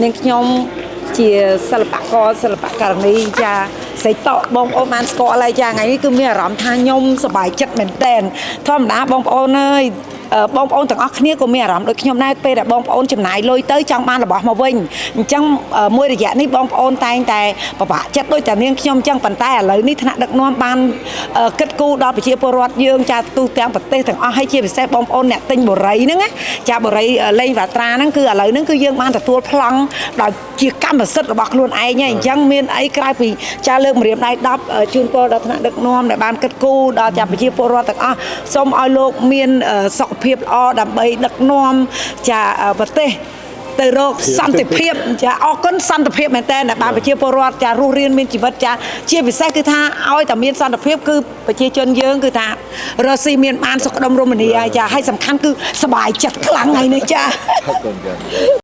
នាងខ្ញុំជាសិល្បករសិល្បករនីចាស្រីតកបងប្អូនបានស្គាល់ហើយចាថ្ងៃនេះគឺមានអារម្មណ៍ថាខ្ញុំសប្បាយចិត្តមែនតើធម្មតាបងប្អូនអើយបងប្អូនទាំងអស់គ្នាក៏មានអារម្មណ៍ដូចខ្ញុំដែរពេលដែលបងប្អូនចំណាយលុយទៅចង់បានរបស់មកវិញអញ្ចឹងមួយរយៈនេះបងប្អូនតែងតែពិបាកចិត្តដូចតែនាងខ្ញុំអញ្ចឹងប៉ុន្តែឥឡូវនេះថ្នាក់ដឹកនាំបានគិតគូរដល់ប្រជាពលរដ្ឋយើងចាទូទាំងប្រទេសទាំងអស់ហើយជាពិសេសបងប្អូនអ្នកទិញបរិយហ្នឹងណាចាបរិយលេងវ៉ាត្រាហ្នឹងគឺឥឡូវហ្នឹងគឺយើងបានទទួលប្លង់ដោយជាកម្មសិទ្ធិរបស់ខ្លួនឯងហើយអញ្ចឹងមានអីក្រៅពីចាលើកម្រាមដៃ10ជូនពរដល់ថ្នាក់ដឹកនាំដែលបានគិតគូរដល់ចាប្រជាពលរដ្ឋទាំងអស់សូមឲ្យលោកមានសុខភាពល្អដើម្បីដឹកនាំចាប្រទេសទៅរកសន្តិភាពចាអរគុណសន្តិភាពមែនតើដែលបានប្រជាពលរដ្ឋចារស់រានមានជីវិតចាជាពិសេសគឺថាឲ្យតែមានសន្តិភាពគឺប្រជាជនយើងគឺថារស់ស៊ីមានបានសុខដុមរមនាចាហើយសំខាន់គឺសប្បាយចិត្តខ្លាំងហើយនេះចាអរគុណចា